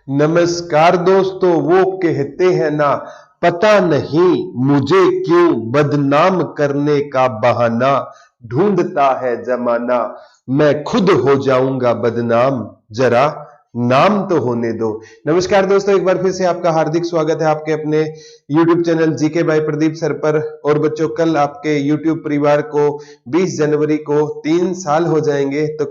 नमस्कार दोस्तों, वो कहते हैं ना, पता नहीं मुझे क्यों बदनाम करने का बहाना ढूंढता है जमाना। मैं खुद हो जाऊंगा बदनाम, जरा नाम तो होने दो। नमस्कार दोस्तों, एक बार फिर से आपका हार्दिक स्वागत है आपके अपने YouTube channel GK by Pradeep sir पर। और बच्चों, कल आपके YouTube परिवार को 20 जनवरी को 3 साल हो जाएंगे। तो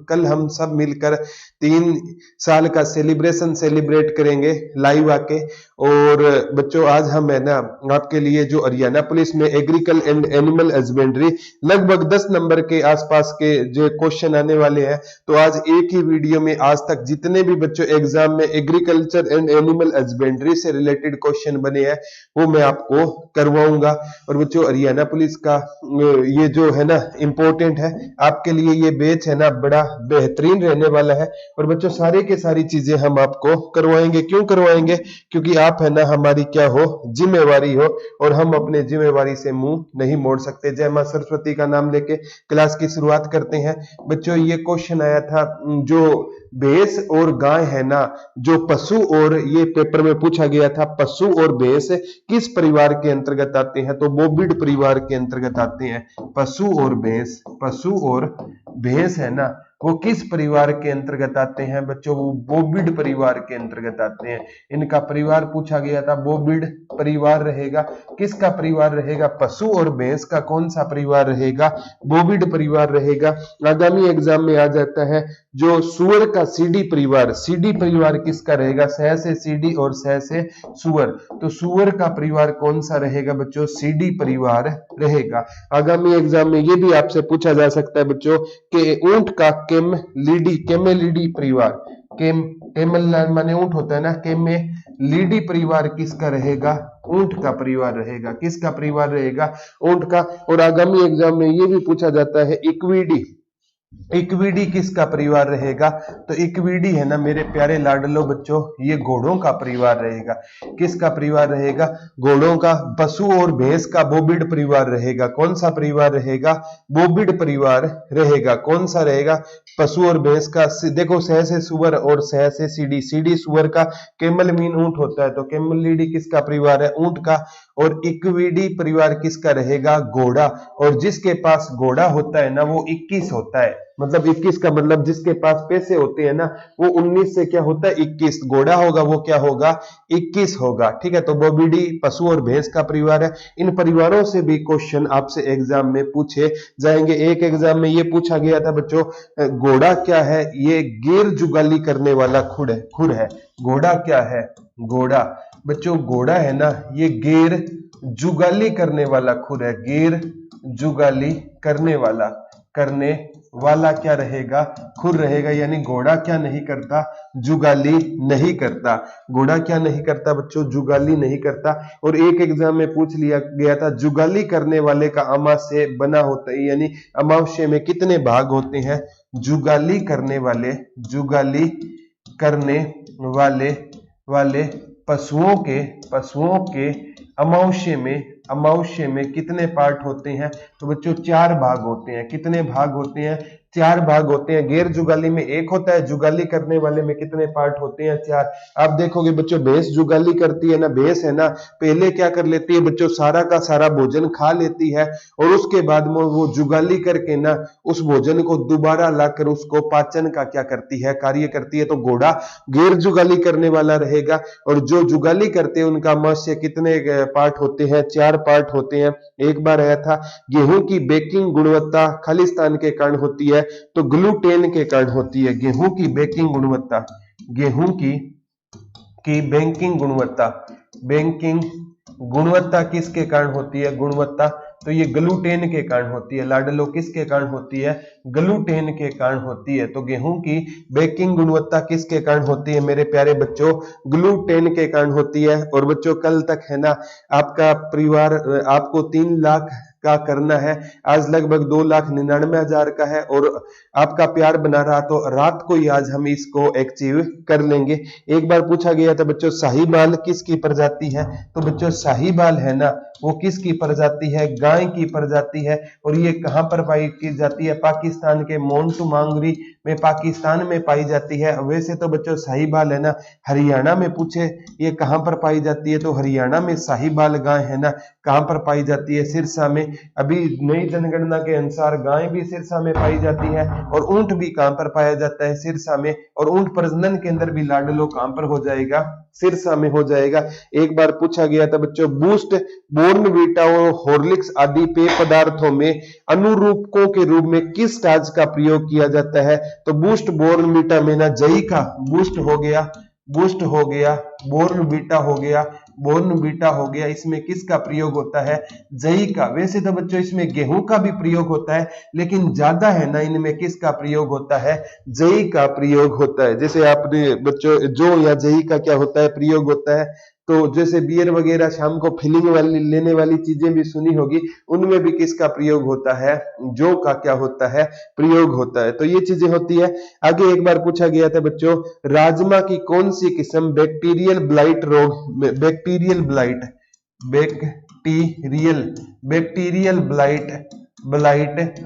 कल हम सब मिलकर 3 साल का सेलिब्रेट करेंगे लाइव आके। और बच्चों, आज हम है ना आपके लिए जो हरियाणा पुलिस में एग्रीकल एंड एनिमल हस्बेंड्री लगभग 10 नंबर के आसपास के जो क्वेश्चन आने वाले हैं, तो आज एक ही वीडियो में आज तक जितने भी बच्चों एग्जाम में एग्रीकल्चर एंड एनिमल हस्बेंड्री से रिलेटेड क्वेश्चन बने हैं वो मैं आपको करवाऊंगा। और बच्चों, हरियाणा पुलिस का ये जो है ना इंपॉर्टेंट है आपके लिए, ये बैच है ना बड़ा बेहतरीन रहने वाला है। और बच्चों, सारी के सारी चीजें हम आपको करवाएंगे। क्यों करवाएंगे? क्योंकि आप है ना हमारी क्या हो, जिम्मेवारी हो, और हम अपने जिम्मेवारी से मुंह नहीं मोड़ सकते। जय मां सरस्वती का नाम लेके क्लास की शुरुआत करते हैं। बच्चों, ये क्वेश्चन आया था, जो भैंस और गाय है ना, जो पशु, और ये पेपर में पूछा गया था पशु और भैंस किस परिवार के अंतर्गत आते हैं? तो बोविड परिवार के अंतर्गत आते हैं। पशु और भैंस है ना, वो किस परिवार के अंतर्गत आते हैं बच्चों? वो बोविड परिवार के अंतर्गत आते हैं। इनका परिवार पूछा गया था, बोविड परिवार रहेगा। किसका परिवार रहेगा? पशु और भैंस का कौन सा परिवार रहेगा? बोविड परिवार रहेगा। आगामी एग्जाम में आ जाता है जो सुअर का सीडी परिवार किसका रहेगा? सह से सीडी और सह से सुअर। तो सुअर का परिवार कौन सा रहेगा बच्चों? सीडी परिवार रहेगा। आगामी एग्जाम में ये भी आपसे पूछा जा सकता है बच्चों कि ऊंट का केमेलिडी परिवार, केमल माने ऊंट होता है ना, केमेलिडी परिवार किसका रहेगा? ऊंट का परिवार रहेगा। किसका परिवार रहेगा? ऊंट का। और आगामी एग्जाम में ये भी पूछा जाता है इक्विडी किसका परिवार रहेगा? तो इक्विडी है ना मेरे प्यारे लाडलो बच्चों, ये घोड़ों का परिवार रहेगा। किसका परिवार रहेगा? घोड़ों का। पशु और भैंस का बोविड परिवार रहेगा। कौन सा परिवार रहेगा? बोविड परिवार रहेगा। कौन सा रहेगा? पशु और भैंस का। देखो, सह से सुअर और सह से सीडी सुअर का, केमल मीन ऊंट होता है, तो केमलिडी किसका परिवार है? ऊंट का। और इक्विडी परिवार किसका रहेगा? घोड़ा। और जिसके पास घोड़ा होता है ना वो 21 होता है। मतलब 21 का मतलब जिसके पास पैसे होते हैं ना वो 19 से क्या होता है? 21। घोड़ा होगा वो क्या होगा? 21 होगा। ठीक है, तो बोविडी पशु और भैंस का परिवार है। इन परिवारों से भी क्वेश्चन आपसे एग्जाम में पूछे जाएंगे। एक एग्जाम में ये पूछा गया था बच्चों, घोड़ा क्या है? ये गैर जुगाली करने वाला खुर है। घोड़ा क्या है? घोड़ा बच्चों, घोड़ा है ना ये गैर जुगाली करने वाला खुर है। गैर जुगाली करने वाला क्या रहेगा? खुर रहेगा। यानी घोड़ा क्या नहीं करता? जुगाली नहीं करता। घोड़ा क्या नहीं करता बच्चों? जुगाली नहीं करता। और एक एग्जाम में पूछ लिया गया था, जुगाली करने वाले का अमाशय बना होता है, यानी अमावस्या में कितने भाग होते हैं? जुगाली करने वाले पशुओं के अमावस्या में कितने पार्ट होते हैं? तो बच्चों 4 भाग होते हैं। कितने भाग होते हैं? 4 भाग होते हैं। गैर जुगाली में 1 होता है। जुगाली करने वाले में कितने पार्ट होते हैं? 4। आप देखोगे बच्चों, भैंस जुगाली करती है ना, भैंस है ना पहले क्या कर लेती है बच्चों? सारा का सारा भोजन खा लेती है, और उसके बाद में वो जुगाली करके ना उस भोजन को दोबारा लाकर उसको पाचन का क्या करती है? कार्य करती है। तो घोड़ा गैर जुगाली करने वाला रहेगा। और जो जुगाली करते हैं उनका अमावस्या कितने पार्ट होते हैं? 4 पार्ट होते हैं। एक बार आया था, गेहूं की बेकिंग गुणवत्ता खालिस्तान के कारण होती है तो ग्लूटेन के कारण होती है। गेहूं की बेकिंग गुणवत्ता किसके कारण होती है? गुणवत्ता, तो ये ग्लूटेन के कारण होती है। लाडलो किसके कारण होती है? ग्लूटेन के कारण होती है। तो गेहूं की बेकिंग गुणवत्ता किसके कारण होती है मेरे प्यारे बच्चों? ग्लूटेन के कारण होती है। और बच्चों, कल तक है ना आपका परिवार आपको 3 लाख का करना है। आज लगभग 2,99,000 का है और आपका प्यार बना रहा तो रात को ही आज हम इसको अचीव कर लेंगे। एक बार पूछा गया था बच्चों साहीवाल किसकी प्रजाति है, तो बच्चों साहीवाल है ना वो किसकी प्रजाति है, गाय की प्रजाति है। और ये कहां पर पाई की जाती है, पाकिस्तान के मोंटू मांगरी में, पाकिस्तान में पाई जाती है। वैसे तो बच्चों साहीवाल है ना हरियाणा में, पूछे ये कहां पर पाई जाती है तो हरियाणा में साहीवाल गाय है ना कहां पर पाई जाती है, सिरसा में। अभी नई जनगणना के अनुसार गाय भी सिरसा में पाई जाती है और ऊंट भी कहां पर पाया जाता है, सिरसा में। और ऊंट प्रजनन के अंदर भी लाडलो कहां पर हो जाएगा, सिरसा में हो जाएगा। एक बार पूछा गया था बच्चों बूस्ट, बॉर्नवीटा और हॉर्लिक्स आदि पेय पदार्थों में अनुरूपकों के रूप में किस स्टार्च का प्रयोग किया जाता है, तो बूस्ट बॉर्नवीटा में ना जई का बूस्ट हो गया, बूस्ट हो गया, बॉर्नवीटा हो गया, बॉर्नवीटा हो गया, इसमें किसका प्रयोग होता है, जई का। वैसे तो बच्चों इसमें गेहूं का भी प्रयोग होता है लेकिन ज्यादा है ना इनमें किसका प्रयोग होता है, जई का प्रयोग होता है। जैसे आपने बच्चों जो या जई का क्या होता है प्रयोग होता है, तो जैसे बियर वगैरह शाम को फीलिंग वाली लेने वाली चीजें भी सुनी होगी, उनमें भी किसका प्रयोग होता है, जो का क्या होता है प्रयोग होता है। तो ये चीजें होती है। आगे एक बार पूछा गया था बच्चों राजमा की कौन सी किस्म बैक्टीरियल ब्लाइट रोग, बैक्टीरियल ब्लाइट, बैक्टीरियल ब्लाइट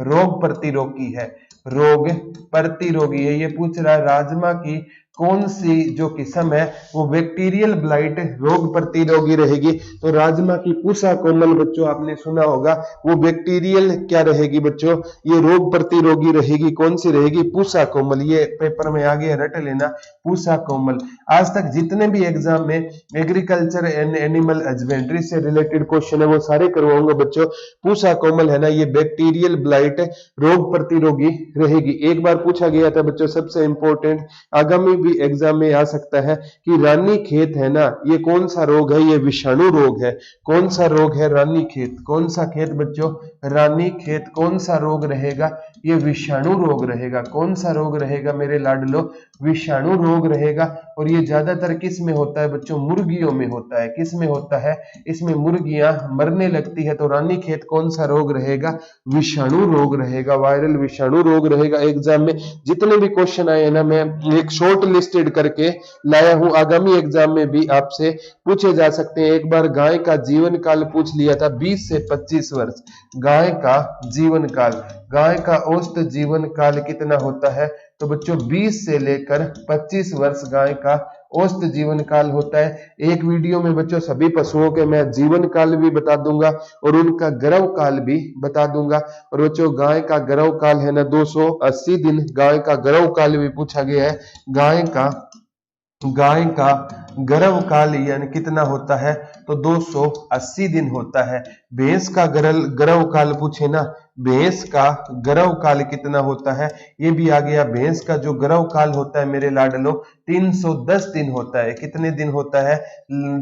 रोग प्रतिरोगी है, रोग प्रतिरोगी है। ये पूछ रहा है राजमा की कौन सी जो किस्म है वो बैक्टीरियल ब्लाइट रोग प्रतिरोगी रहेगी, तो राजमा की पूसा कोमल बच्चों आपने सुना होगा, वो बैक्टीरियल क्या रहेगी बच्चों, ये रोग प्रतिरोगी रहेगी। कौन सी रहेगी, पूसा कोमल। ये पेपर में आ गया रट लेना, पूसा कोमल। आज तक जितने भी एग्जाम में एग्रीकल्चर एंड एनिमल हस्बेंड्री से रिलेटेड क्वेश्चन है वो सारे करवाऊंगा बच्चों। पूसा कोमल है ना ये बैक्टीरियल ब्लाइट रोग प्रतिरोगी रहेगी। एक बार पूछा गया था बच्चों सबसे इंपॉर्टेंट, आगामी भी एग्जाम में आ सकता है कि रानी खेत है ना ये कौन सा रोग है, ये विषाणु रोग है। कौन सा रोग है, रानी खेत। कौन सा खेत बच्चों, रानी खेत। कौन सा रोग रहेगा, ये विषाणु रोग रहेगा। कौन सा रोग रहेगा मेरे लाडलो, विषाणु रोग रहेगा। और ये ज्यादातर किस में होता है बच्चों, मुर्गियों में होता है। किस में होता है, इसमें मुर्गियां मरने लगती है। तो रानी खेत कौन सा रोग रहेगा, विषाणु रोग रहेगा, वायरल विषाणु रोग रहेगा। एग्जाम में जितने भी क्वेश्चन आए हैं ना मैं एक शॉर्ट लिस्टेड करके लाया हूं, आगामी एग्जाम में भी आपसे पूछे जा सकते हैं। एक बार गाय का जीवन काल पूछ लिया था 20 से 25 वर्ष। गाय का जीवन काल, गाय का औसत जीवन काल कितना होता है, तो बच्चों 20 से लेकर 25 वर्ष गाय का औसत जीवन काल होता है। एक वीडियो में बच्चों सभी पशुओं के मैं जीवन काल भी बता दूंगा और उनका गर्भ काल भी बता दूंगा। और बच्चों गाय का गर्भ काल है ना 280 दिन, गाय का गर्भ काल भी पूछा गया है। गाय का गर्भ काल यानी कितना होता है, तो 280 दिन होता है। भैंस का गर्भ काल पूछे ना, भैंस का गर्भ काल कितना होता है, ये भी आ गया। भैंस का जो गर्भ काल होता है मेरे लाडलो 310 दिन होता है। कितने दिन होता है,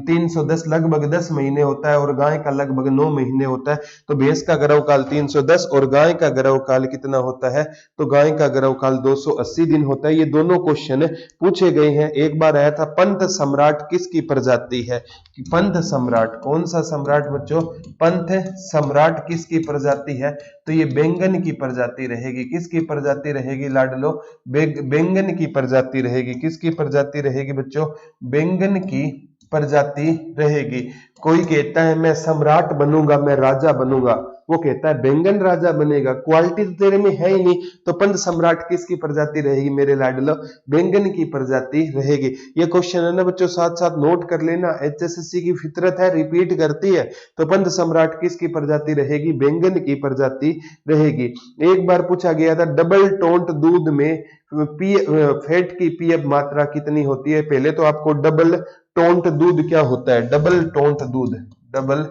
310, लगभग 10 महीने होता है। और गाय का लगभग 9 महीने होता है। तो भैंस का गर्भ काल 310 और गाय का गर्भ काल कितना होता है, तो गाय का गर्भ काल 280 दिन होता है। ये दोनों क्वेश्चन पूछे गए हैं। एक बार आया था पंथ सम्राट किसकी प्रजाति है, पंथ सम्राट। कौन सा सम्राट बच्चों, पंथ सम्राट किसकी प्रजाति है, तो ये बैंगन की प्रजाति रहेगी। किसकी प्रजाति रहेगी लाडलो, बैंगन की प्रजाति रहेगी। किसकी प्रजाति रहेगी बच्चों, बैंगन की प्रजाति रहेगी। कोई कहता है मैं सम्राट बनूंगा, मैं राजा बनूंगा, वो कहता है बैंगन राजा बनेगा। क्वालिटी तो तेरे में है ही नहीं, तो पंथ सम्राट किसकी प्रजाति रहेगी मेरे लाडलो, बैंगन की प्रजाति रहेगी। ये क्वेश्चन है ना बच्चों साथ साथ नोट कर लेना, एचएसएससी की फितरत है, रिपीट करती है। तो पंथ सम्राट किसकी प्रजाति रहेगी, बैंगन की प्रजाति रहेगी। एक बार पूछा गया था डबल टोंट दूध में फैट की पीएफ मात्रा कितनी होती है। पहले तो आपको डबल टोंट दूध क्या होता है, डबल टोंट दूध, डबल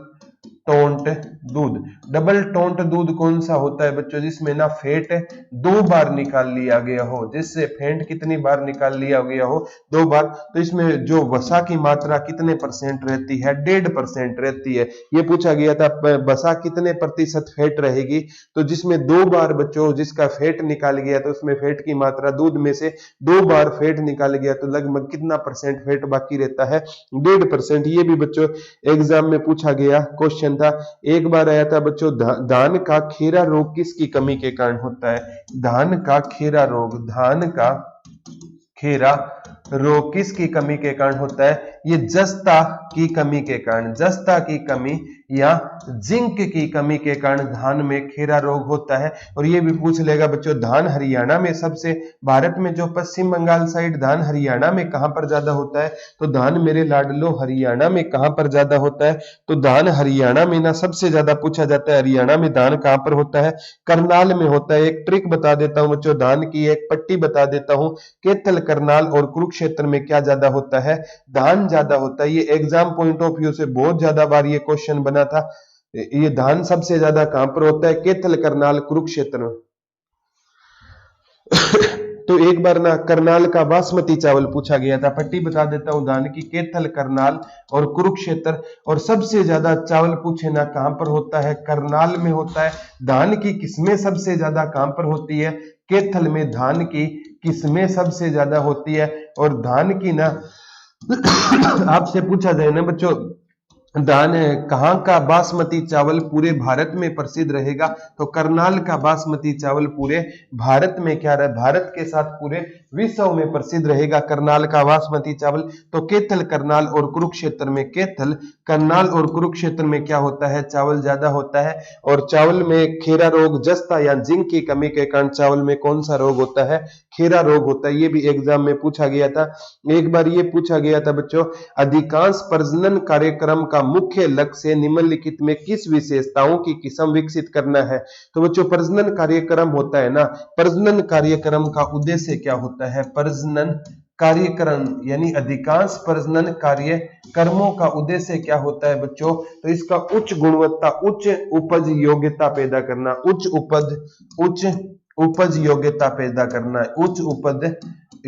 टोंट दूध। डबल टोंट दूध कौन सा होता है बच्चों, जिसमें ना फैट 2 बार निकाल लिया गया हो, जिससे फैट कितनी बार निकाल लिया गया हो, 2 बार। तो इसमें जो वसा की मात्रा कितने % रहती है, 1.5% रहती है। ये पूछा गया था वसा कितने प्रतिशत फैट रहेगी, तो जिसमें 2 बार बच्चों जिसका फैट निकाल गया तो उसमें फैट की मात्रा, दूध में से 2 बार फैट निकाल गया तो लगभग कितना % फैट बाकी रहता है, 1.5%। ये भी बच्चों एग्जाम में पूछा गया क्वेश्चन क्वेश्चन था। एक बार आया था बच्चों, धान का खेरा रोग किसकी कमी के कारण होता है? धान का खेरा रोग, धान का खेरा रोग किसकी कमी के कारण होता है? ये जस्ता की कमी के कारण, जस्ता की कमी या जिंक की कमी के कारण धान में खेरा रोग होता है। और ये भी पूछ लेगा बच्चों, धान हरियाणा में सबसे, भारत में जो पश्चिम बंगाल साइड धान हरियाणा में कहां पर ज्यादा होता है? तो धान मेरे लाडलो हरियाणा में कहां पर ज्यादा होता है? तो धान हरियाणा में ना सबसे ज्यादा पूछा जाता है, हरियाणा में धान कहां पर होता है? करनाल में होता है। एक ट्रिक बता देता हूं बच्चों, धान की एक पट्टी बता देता हूं, कैथल, करनाल और कुरुक्षेत्र में क्या ज्यादा होता है? धान ज्यादा होता है। ये एग्जाम पॉइंट ऑफ व्यू से बहुत ज्यादा बार ये क्वेश्चन बना था। ये धान सबसे ज्यादा कहां पर होता है? कैथल, करनाल, कुरुक्षेत्र में। तो एक बार ना करनाल का बासमती चावल पूछा गया था, पट्टी बता देता हूं धान की, कैथल, करनाल और कुरुक्षेत्र। और सबसे ज्यादा चावल पूछे ना कहां पर होता है? करनाल में होता है। धान की किस्में सबसे ज्यादा कहां पर होती है? कैथल में धान की किस्में सबसे ज्यादा होती है। और धान की ना आपसे पूछा जाए ना बच्चों, धान कहाँ का बासमती चावल पूरे भारत में प्रसिद्ध रहेगा? तो करनाल का बासमती चावल पूरे भारत में क्या रहे, भारत के साथ पूरे विश्व में प्रसिद्ध रहेगा करनाल का बासमती चावल। तो कैथल, करनाल और कुरुक्षेत्र में, कैथल, करनाल और कुरुक्षेत्र में क्या होता है? चावल ज्यादा होता है। और चावल में खेरा रोग, जस्ता या जिंक की कमी के कारण चावल में कौन सा रोग होता है? खेरा रोग होता है। ये भी एग्जाम में पूछा गया था। एक बार ये पूछा गया था बच्चों, अधिकांश प्रजनन कार्यक्रम का मुख्य लक्ष्य निम्नलिखित में किस विशेषताओं की किस्म विकसित करना है? तो बच्चों प्रजनन कार्यक्रम होता है ना, प्रजनन कार्यक्रम का उद्देश्य क्या होता है? प्रजनन कार्यक्रम यानी अधिकांश प्रजनन कार्यक्रमों का उद्देश्य क्या होता है बच्चों? तो इसका उच्च गुणवत्ता, उच्च उपज योग्यता पैदा करना, उच्च उपज योग्यता पैदा करना, उच्च उपज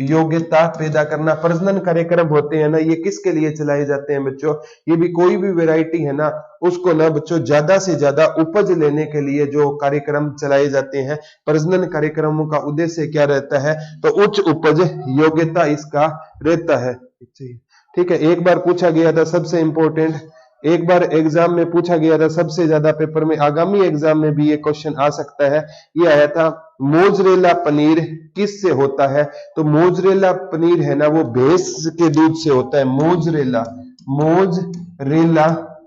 योग्यता पैदा करना। प्रजनन कार्यक्रम होते हैं ना, ये किसके लिए चलाए जाते हैं बच्चों? ये भी कोई भी वैरायटी है ना, उसको ना बच्चों ज्यादा से ज्यादा उपज लेने के लिए जो कार्यक्रम चलाए जाते हैं, प्रजनन कार्यक्रमों का उद्देश्य क्या रहता है? तो उच्च उपज योग्यता इसका रहता है। ठीक है। एक बार पूछा गया था सबसे इंपॉर्टेंट, एक बार एग्जाम में पूछा गया था सबसे ज्यादा पेपर में, आगामी एग्जाम में भी ये क्वेश्चन आ सकता है। ये आया था, मोजरेला पनीर किससे होता है? तो मोजरेला पनीर है ना, वो भैंस के दूध से होता है। मोजरेला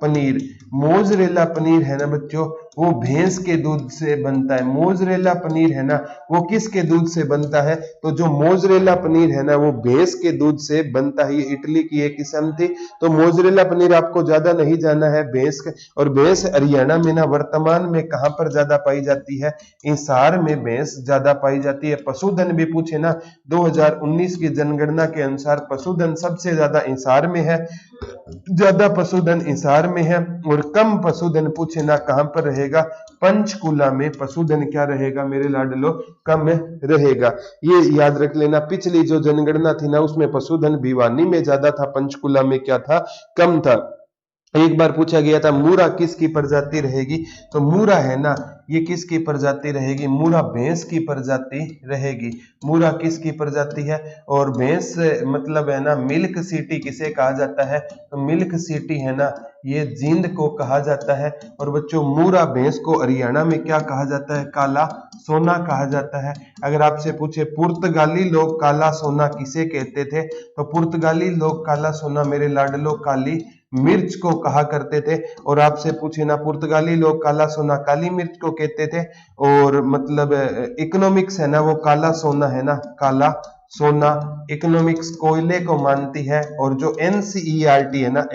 पनीर, मोजरेला पनीर है ना बच्चों, वो भैंस के दूध से बनता है। मोजरेला पनीर है ना, वो किसके दूध से बनता है? तो जो मोजरेला पनीर है ना, वो भैंस के दूध से बनता है। ये इटली की एक किस्म थी। तो मोजरेला पनीर आपको ज्यादा नहीं जाना है, भैंस। और भैंस हरियाणा में ना वर्तमान में कहां पर ज्यादा पाई जाती है? हिसार में भैंस ज्यादा पाई जाती है। पशुधन भी पूछे ना, 2019 की जनगणना के अनुसार पशुधन सबसे ज्यादा हिसार में है, ज्यादा पशुधन हिसार में है। और कम पशुधन पूछे ना कहां पर रहेगा? पंचकुला में पशुधन क्या रहेगा मेरे लाडलो? कम रहेगा। ये याद रख लेना, पिछली जो जनगणना थी ना, उसमें पशुधन भिवानी में ज्यादा था, पंचकुला में क्या था? कम था। एक बार पूछा गया था, मूरा किसकी प्रजाति रहेगी? तो मूरा है ना, ये किसकी प्रजाति रहेगी? मूरा भैंस की प्रजाति रहेगी। मूरा किसकी प्रजाति है? और भैंस मतलब है ना, मिल्क सिटी किसे कहा जाता है? तो मिल्क सिटी है ना, ये जींद को कहा जाता है। और बच्चों मूरा भैंस को हरियाणा में क्या कहा जाता है? काला सोना कहा जाता है। अगर आपसे पूछे पुर्तगाली लोग काला सोना किसे कहते थे? तो पुर्तगाली लोग काला सोना मेरे लाडलो काली मिर्च को कहा करते थे। और आपसे पूछे ना, पुर्तगाली लोग काला सोना काली मिर्च को कहते थे। और मतलब इकोनॉमिक्स है ना, वो काला सोना है ना, काला सोना इकोनॉमिक्स कोयले को मानती है। और जो एनसीईआरटी है ना,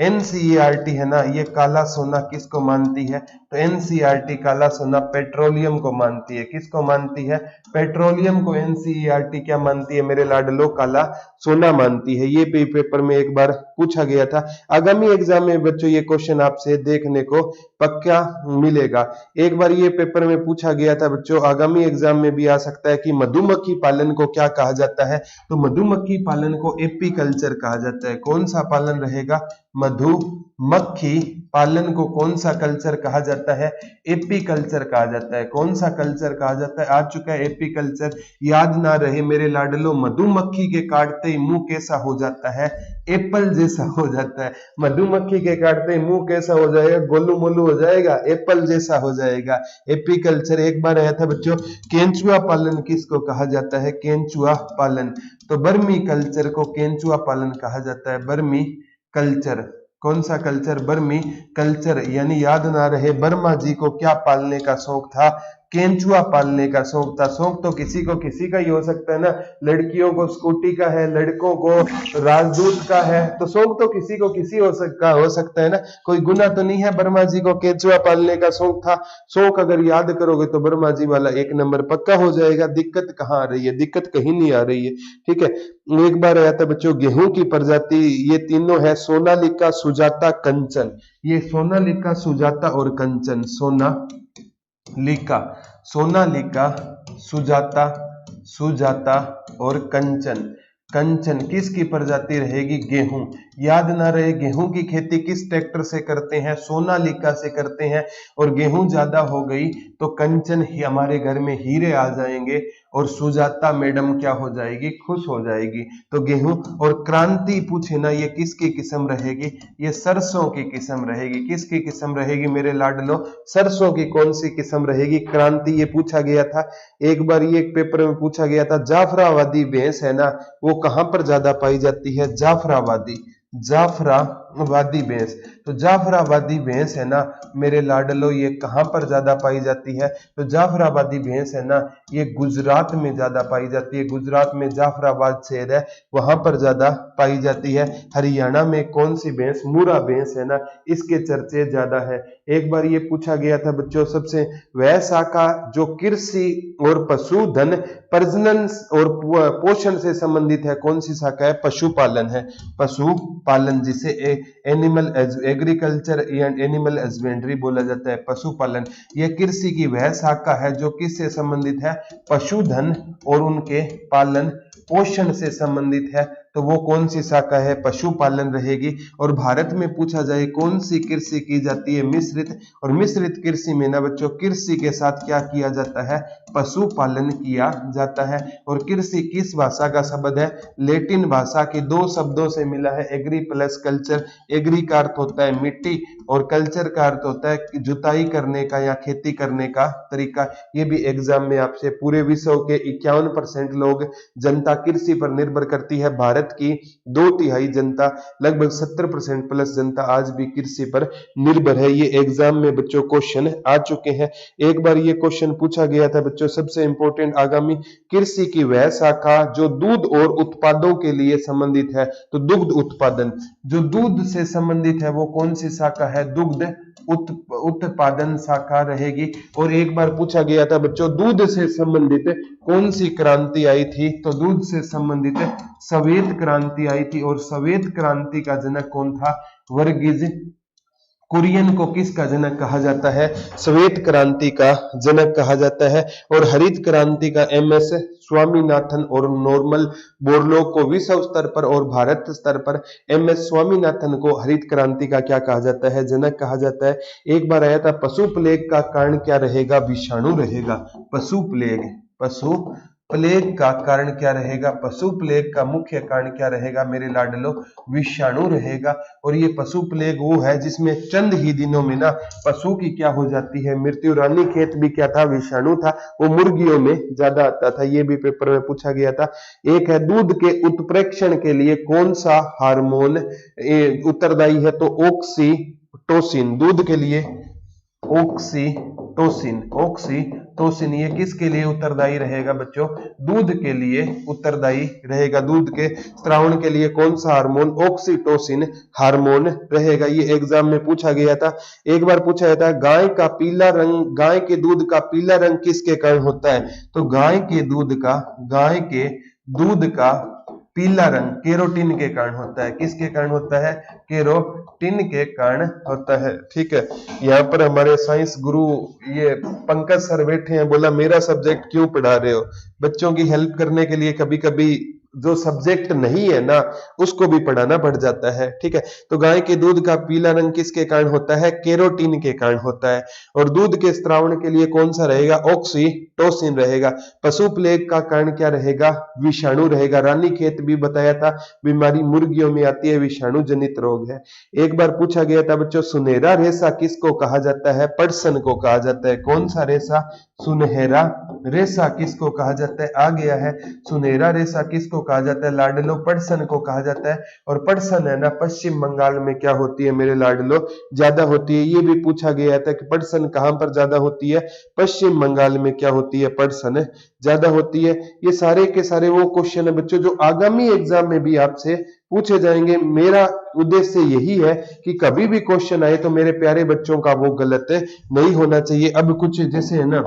एनसीईआरटी है ना, ये काला सोना किसको मानती है? तो एनसीईआरटी काला सोना पेट्रोलियम को मानती है। किसको मानती है? पेट्रोलियम को एनसीईआरटी क्या मानती है मेरे लाडलो? काला सोना मानती है। ये भी पेपर में एक बार पूछा गया था। आगामी एग्जाम में बच्चों ये क्वेश्चन आपसे देखने को पक्का मिलेगा। एक बार ये पेपर में पूछा गया था बच्चों, आगामी एग्जाम में भी आ सकता है कि मधुमक्खी पालन को क्या कहा जाता है? तो मधुमक्खी पालन को एपीकल्चर कहा जाता है। कौन सा पालन रहेगा? मधुमक्खी पालन को कौन सा कल्चर कहा जाता है? एपी कल्चर कहा जाता है। कौन सा कल्चर कहा जाता है? आ चुका है एपी कल्चर। याद ना रहे मेरे लाडलो, मधुमक्खी के काटते ही मुंह कैसा हो जाता है? एप्पल जैसा हो जाता है। मधुमक्खी के काटते ही मुंह कैसा हो जाएगा? गोलू मोलू हो जाएगा, एप्पल जैसा हो जाएगा। एपी कल्चर एक बार आया था बच्चों। केंचुआ पालन किसको कहा जाता है? केंचुआ पालन। तो बर्मी कल्चर को केंचुआ पालन कहा जाता है। बर्मी कल्चर। कौन सा कल्चर? बर्मी कल्चर। यानी याद ना रहे, वर्मा जी को क्या पालने का शौक था? केंचुआ पालने का शौक था। शौक तो किसी का ही हो सकता है ना। लड़कियों को स्कूटी का है, लड़कों को राजदूत का है, तो शौक तो किसी हो सकता है ना। कोई गुना तो नहीं है वर्मा जी को केंचुआ पालने का शौक था। शौक अगर याद करोगे तो वर्मा जी वाला 1 नंबर पक्का हो जाएगा। दिक्कत कहाँ आ रही है? दिक्कत कहीं नहीं आ रही है। ठीक है, एक बार आया था बच्चों गेहूं की प्रजाति, ये तीनों है सोनालिका, सुजाता, कंचन। ये सोनालिका, सुजाता और कंचन। सोनालिका, सुजाता और कंचन। कंचन किसकी प्रजाति रहेगी? गेहूं। याद ना रहे, गेहूं की खेती किस ट्रैक्टर से करते हैं? सोनालिका से करते हैं। और गेहूं ज्यादा हो गई तो कंचन ही हमारे घर में हीरे आ जाएंगे, और सुजाता मैडम क्या हो जाएगी? खुश हो जाएगी। तो गेहूं। और क्रांति पूछे ना, ये किसकी किस्म रहेगी? ये सरसों की किस्म रहेगी। किसकी किस्म रहेगी मेरे लाडलो? सरसों की। कौन सी किस्म रहेगी? क्रांति। ये पूछा गया था एक बार, ये एक पेपर में पूछा गया था। जाफराबादी भैंस है ना, वो कहां पर ज्यादा पाई जाती है? जाफराबादी भैंस। तो जाफराबादी भैंस है ना मेरे लाडलो, ये कहां पर ज्यादा पाई जाती है? तो जाफराबादी भैंस है ना, ये गुजरात में ज्यादा पाई जाती है। गुजरात में जाफराबाद शहर है, वहां पर ज्यादा पाई जाती है। हरियाणा में कौन सी भैंस? मुरा भैंस है ना, इसके चर्चे ज्यादा है। एक बार ये पूछा गया था बच्चों सबसे, वह शाखा जो कृषि और पशुधन, प्रजनन और पोषण से संबंधित है, कौन सी शाखा है? पशुपालन है। पशुपालन, जिसे animal agriculture and animal husbandry बोला जाता है। पशुपालन यह कृषि की वह शाखा है जो किससे संबंधित है? पशुधन और उनके पालन पोषण से संबंधित है। तो वो कौन सी शाखा है? पशुपालन रहेगी। और भारत में पूछा जाए कौन सी कृषि की जाती है? मिश्रित। और मिश्रित कृषि में ना बच्चों, कृषि के साथ क्या किया जाता है? पशुपालन किया जाता है। और कृषि किस भाषा का शब्द है? लैटिन भाषा के 2 शब्दों से मिला है, एग्री प्लस कल्चर। एग्री का अर्थ होता है मिट्टी, और कल्चर का अर्थ होता है जुताई करने का या खेती करने का तरीका। ये भी एग्जाम में आपसे, पूरे विश्व के 51% लोग जनता कृषि पर निर्भर करती है। भारत की 2/3 जनता, लगभग 70% प्लस जनता आज भी कृषि पर निर्भर है। ये एग्जाम में बच्चों क्वेश्चन आ चुके हैं। एक बार ये क्वेश्चन पूछा गया था बच्चों, सबसे इंपॉर्टेंट आगामी, कृषि की वह शाखा जो दूध और उत्पादों के लिए संबंधित है। तो दुग्ध उत्पादन, जो दूध से संबंधित है वो कौन सी शाखा है? दुग्ध उत्पादन शाखा रहेगी। और एक बार पूछा गया था बच्चों, दूध से संबंधित कौन सी क्रांति आई थी? तो दूध से संबंधित श्वेत क्रांति आई थी। और श्वेत क्रांति का जनक कौन था? वर्गीज कुरियन को किसका जनक कहा जाता है? श्वेत क्रांति का जनक कहा जाता है। और हरित क्रांति का MS स्वामीनाथन और नॉर्मन बोरलॉग को विश्व स्तर पर और भारत स्तर पर MS स्वामीनाथन को हरित क्रांति का क्या कहा जाता है? जनक कहा जाता है। एक बार आया था, पशु प्लेग का कारण क्या रहेगा? विषाणु रहेगा। पशु प्लेग का कारण क्या रहेगा? पशु प्लेग का मुख्य कारण क्या रहेगा मेरे लाडलो? विषाणु रहेगा। और ये पशु प्लेग वो है जिसमें चंद ही दिनों में ना पशु की क्या हो जाती है? मृत्यु। रानीखेत भी क्या था? विषाणु था, वो मुर्गियों में ज्यादा आता था। ये भी पेपर में पूछा गया था। एक है, दूध के उत्प्रेक्षण के लिए कौन सा हार्मोन उत्तरदायी है? तो ऑक्सीटोसिन। दूध के लिए ऑक्सीटोसिन ये किसके लिए उत्तरदायी रहेगा बच्चों? दूध के लिए उत्तरदायी रहेगा। दूध के स्त्रावण के लिए कौन सा हार्मोन? ऑक्सीटोसिन हार्मोन रहेगा। ये एग्जाम में पूछा गया था। एक बार पूछा गया था, गाय के दूध का पीला रंग किसके कारण होता है? तो गाय के दूध का पीला रंग केरोटिन के कारण होता है। किसके कारण होता है? केरोटिन के कारण होता है। ठीक है, यहाँ पर हमारे साइंस गुरु ये पंकज सर बैठे हैं, बोला मेरा सब्जेक्ट क्यों पढ़ा रहे हो? बच्चों की हेल्प करने के लिए कभी कभी जो सब्जेक्ट नहीं है ना उसको भी पढ़ाना पड़ जाता है। ठीक है, तो गाय के दूध का पीला रंग किसके कारण होता है? कैरोटीन के कारण होता है। और दूध के स्त्रावण के लिए कौन सा रहेगा? ऑक्सीटोसिन रहेगा। पशु प्लेग का कारण क्या रहेगा? विषाणु रहेगा। रानीखेत भी बताया था, बीमारी मुर्गियों में आती है, विषाणु जनित रोग है। एक बार पूछा गया था बच्चों, सुनहरा रेशा किसको कहा जाता है? पटसन को कहा जाता है। कौन सा रेशा? सुनहरा रेशा किसको कहा जाता है? आ गया है, सुनहरा रेशा किसको कहा जाता है? लाडलो पटसन को कहा जाता है। और पटसन है ना पश्चिम बंगाल में क्या होती है मेरे लाडलो? ज्यादा होती है। ये भी पूछा गया था कि पटसन कहां पर ज्यादा होती है? पश्चिम बंगाल में क्या होती है? पटसन ज्यादा होती है। ये सारे के सारे वो क्वेश्चन है बच्चों जो आगामी एग्जाम में भी आपसे पूछे जाएंगे। मेरा उद्देश्य यही है कि कभी भी क्वेश्चन आए तो मेरे प्यारे बच्चों का वो गलत नहीं होना चाहिए। अब कुछ जैसे है ना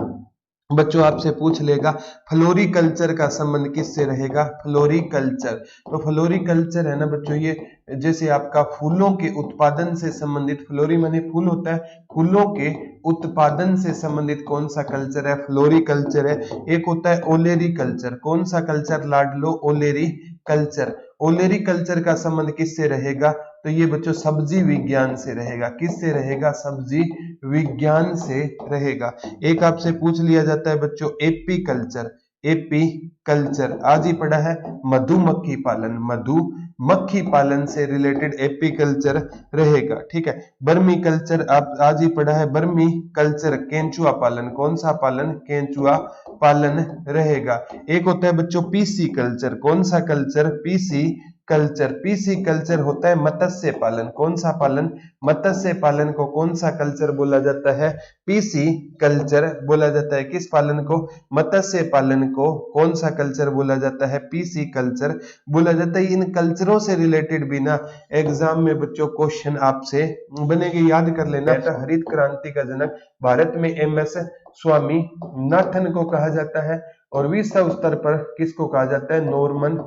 बच्चों आपसे पूछ लेगा, फ्लोरिकल्चर का संबंध किससे रहेगा? फ्लोरिकल्चर, तो फ्लोरिकल्चर है ना बच्चों, ये जैसे आपका फूलों के उत्पादन से संबंधित, फ्लोरी माने फूल होता है, फूलों के उत्पादन से संबंधित कौन सा कल्चर है? फ्लोरिकल्चर है। एक होता है ओलेरी कल्चर। कौन सा कल्चर लाडलो? ओलेरी कल्चर। ओलेरी कल्चर का संबंध किससे रहेगा? तो ये बच्चों सब्जी विज्ञान से रहेगा। किससे रहेगा? सब्जी विज्ञान से रहेगा। एक आपसे पूछ लिया जाता है बच्चों एपी कल्चर। एपी कल्चर आज ही पढ़ा है, मधुमक्खी पालन, मधुमक्खी पालन से रिलेटेड एपी कल्चर रहेगा। ठीक है, बर्मी कल्चर आप आज ही पढ़ा है, बर्मी कल्चर केंचुआ पालन। कौन सा पालन? केंचुआ पालन रहेगा। एक होता है बच्चों पीसी कल्चर। कौन सा culture? PC culture. PC culture होता है मत्स्य पालन। कौन सा पालन? मत्स्य पालन को कौन सा कल्चर बोला जाता है? पीसी कल्चर बोला जाता है। किस पालन को? मत्स्य पालन को कौन सा कल्चर बोला जाता है? पीसी कल्चर बोला जाता है। इन कल्चरों से रिलेटेड भी ना एग्जाम में बच्चों क्वेश्चन आपसे बनेंगे, याद कर लेना। हरित क्रांति का जनक भारत में एमएस स्वामीनाथन को कहा जाता है। और विश्व स्तर पर किसको कहा जाता है? नॉर्मन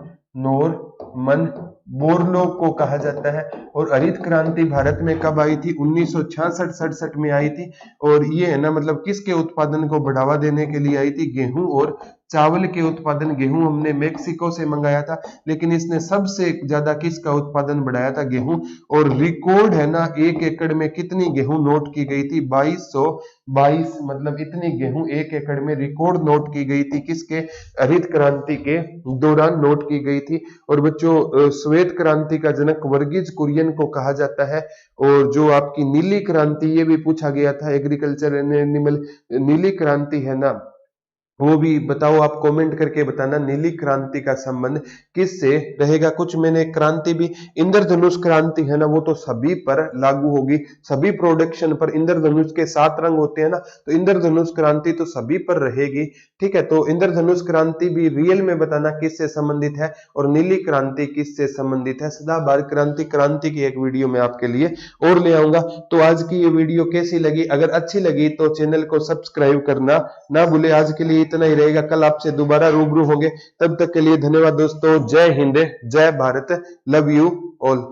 बोरलो को कहा जाता है। और हरित क्रांति भारत में कब आई थी? 1966-67 में आई थी। और ये है ना मतलब किसके उत्पादन को बढ़ावा देने के लिए आई थी? गेहूं और चावल के उत्पादन। गेहूं हमने मेक्सिको से मंगाया था, लेकिन इसने सबसे ज्यादा किसका उत्पादन बढ़ाया था? गेहूं। और रिकॉर्ड है ना 1 एकड़ में कितनी गेहूं नोट की गई थी? 2222, मतलब इतनी गेहूं 1 एकड़ में रिकॉर्ड नोट की गई थी। किसके? हरित क्रांति के दौरान नोट की गई थी। और बच्चों श्वेत क्रांति का जनक वर्गीज कुरियन को कहा जाता है। और जो आपकी नीली क्रांति, ये भी पूछा गया था, एग्रीकल्चर एनिमल नीली क्रांति है ना, वो भी बताओ, आप कमेंट करके बताना नीली क्रांति का संबंध किससे रहेगा। कुछ मैंने क्रांति भी, इंद्रधनुष क्रांति है ना, वो तो सभी पर लागू होगी, सभी प्रोडक्शन पर। इंद्रधनुष के 7 रंग होते हैं ना, तो इंद्रधनुष क्रांति तो सभी पर रहेगी। ठीक है, तो इंद्रधनुष क्रांति भी रियल में बताना किससे संबंधित है, और नीली क्रांति किससे संबंधित है। सदाबहार क्रांति की एक वीडियो में आपके लिए और ले आऊंगा। तो आज की ये वीडियो कैसी लगी? अगर अच्छी लगी तो चैनल को सब्सक्राइब करना ना भूले। आज के लिए इतना ही रहेगा, कल आपसे दोबारा रूबरू होंगे। तब तक के लिए धन्यवाद दोस्तों। जय हिंद, जय भारत, लव यू ऑल।